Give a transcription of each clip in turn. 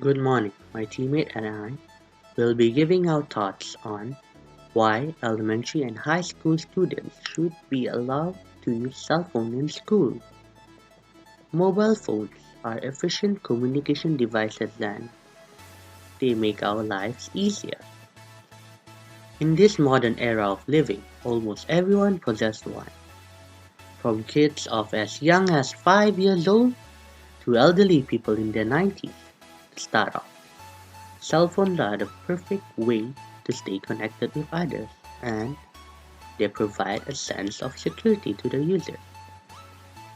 Good morning. My teammate and I will be giving our thoughts on why elementary and high school students should be allowed to use cell phone in school. Mobile phones are efficient communication devices and they make our lives easier. In this modern era of living, almost everyone possesses one, from kids of as young as 5 years old to elderly people in their 90s. To start off, cell phones are the perfect way to stay connected with others, and they provide a sense of security to the user.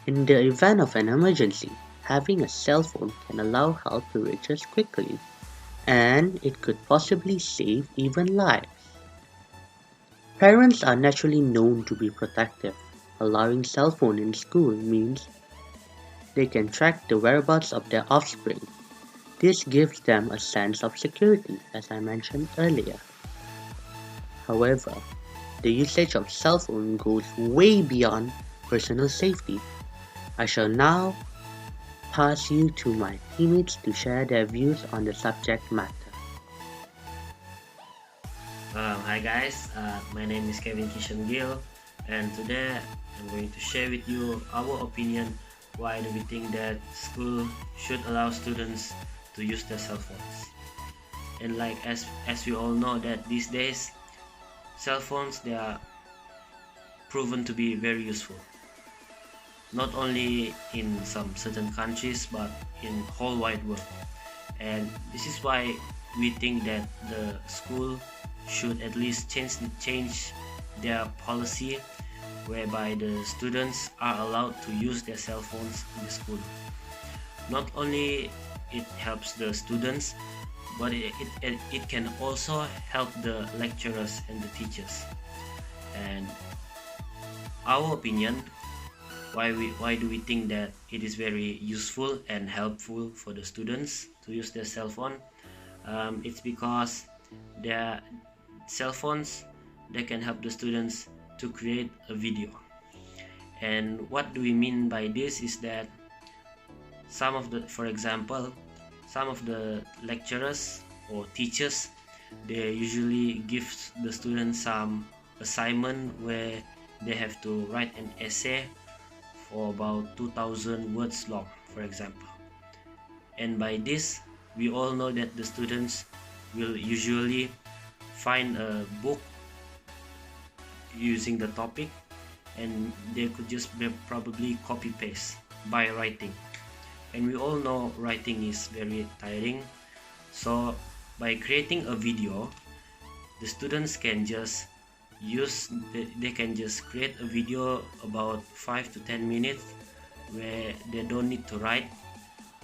In the event of an emergency, having a cell phone can allow help to reach us quickly, and it could possibly save even lives. Parents are naturally known to be protective. Allowing cell phone in school means they can track the whereabouts of their offspring. This gives them a sense of security, as I mentioned earlier. However, the usage of cell phone goes way beyond personal safety. I shall now pass you to my teammates to share their views on the subject matter. Hi guys, my name is Kevin Kishan Gill, and today I'm going to share with you our opinion why do we think that school should allow students to use their cell phones. And like as we all know that these days cell phones they are proven to be very useful, not only in some certain countries but in whole wide world. And this is why we think that the school should at least change their policy whereby the students are allowed to use their cell phones in the school. Not only it helps the students, but it can also help the lecturers and the teachers. And our opinion, why do we think that it is very useful and helpful for the students to use their cell phone? It's because their cell phones they can help the students to create a video. And what do we mean by this is that for example, some of the lecturers or teachers they usually give the students some assignment where they have to write an essay for about 2000 words long, for example. And by this we all know that the students will usually find a book using the topic, and they could just probably copy paste by writing. And we all know writing is very tiring, so by creating a video the students can just they can just create a video about 5 to 10 minutes where they don't need to write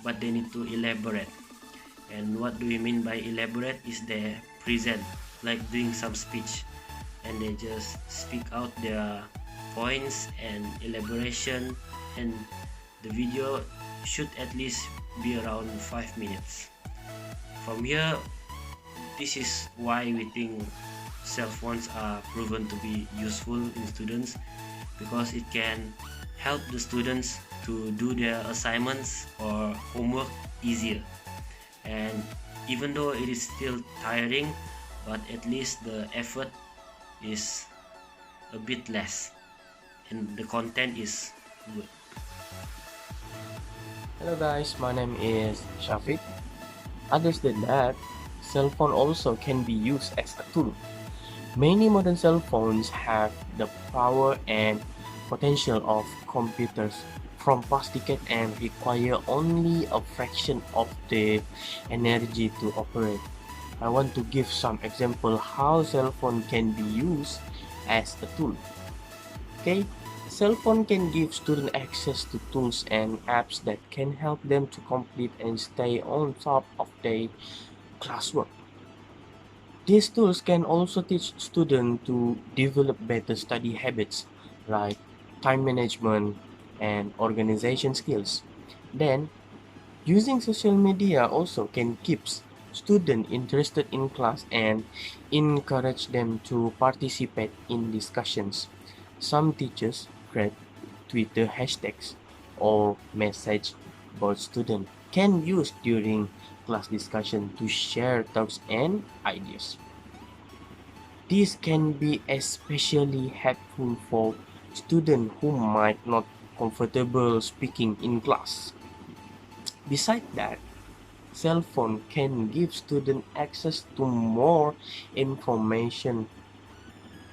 but they need to elaborate. And what do we mean by elaborate is they present like doing some speech, and they just speak out their points and elaboration, and the video should at least be around 5 minutes. From here, this is why we think cell phones are proven to be useful in students, because it can help the students to do their assignments or homework easier. And even though it is still tiring, but at least the effort is a bit less and the content is good. Hello guys, my name is Shafiq. Other than that, cell phone also can be used as a tool. Many modern cell phones have the power and potential of computers from plastic and require only a fraction of the energy to operate. I want to give some example how cell phone can be used as a tool. Okay, cell phone can give students access to tools and apps that can help them to complete and stay on top of their classwork. These tools can also teach students to develop better study habits like time management and organization skills. Then, using social media also can keep students interested in class and encourage them to participate in discussions. Some teachers create Twitter hashtags or message board students can use during class discussion to share thoughts and ideas. This can be especially helpful for students who might not comfortable speaking in class. Besides that, cell phone can give students access to more information,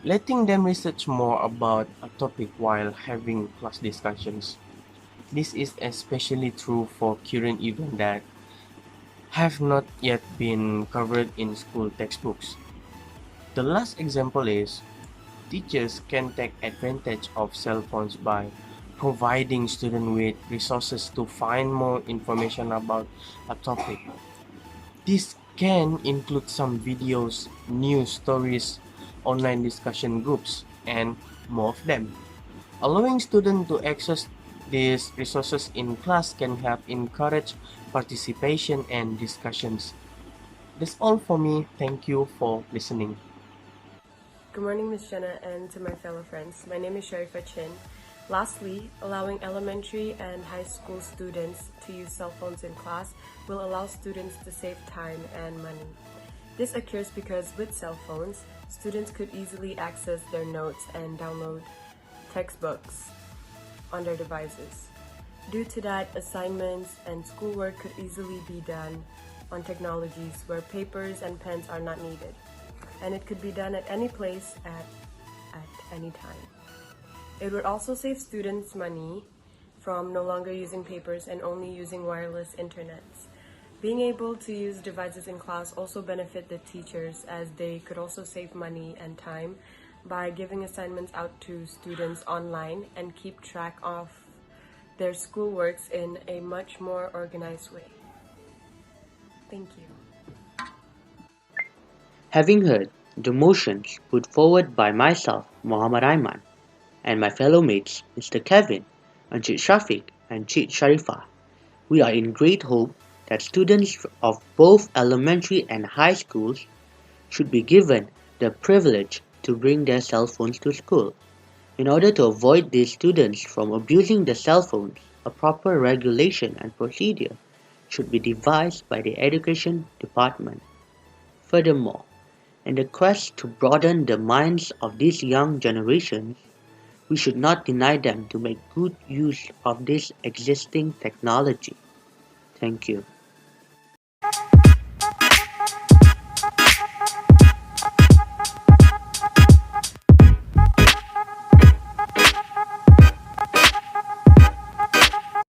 letting them research more about a topic while having class discussions. This is especially true for current events that have not yet been covered in school textbooks. The last example is teachers can take advantage of cell phones by providing students with resources to find more information about a topic. This can include some videos, news stories, online discussion groups, and more of them. Allowing students to access these resources in class can help encourage participation and discussions. That's all for me. Thank you for listening. Good morning, Ms. Jenna, and to my fellow friends. My name is Sharifa Chin. Lastly, allowing elementary and high school students to use cell phones in class will allow students to save time and money. This occurs because with cell phones, students could easily access their notes and download textbooks on their devices. Due to that, assignments and schoolwork could easily be done on technologies where papers and pens are not needed, and it could be done at any place at any time. It would also save students money from no longer using papers and only using wireless internets. Being able to use devices in class also benefit the teachers, as they could also save money and time by giving assignments out to students online and keep track of their schoolworks in a much more organized way. Thank you. Having heard the motions put forward by myself, Muhammad Aiman, and my fellow mates, Mr. Kevin, Anjit Shafiq, and Chit Sharifah, we are in great hope that students of both elementary and high schools should be given the privilege to bring their cell phones to school. In order to avoid these students from abusing the cell phones, a proper regulation and procedure should be devised by the Education Department. Furthermore, in the quest to broaden the minds of these young generations, we should not deny them to make good use of this existing technology. Thank you.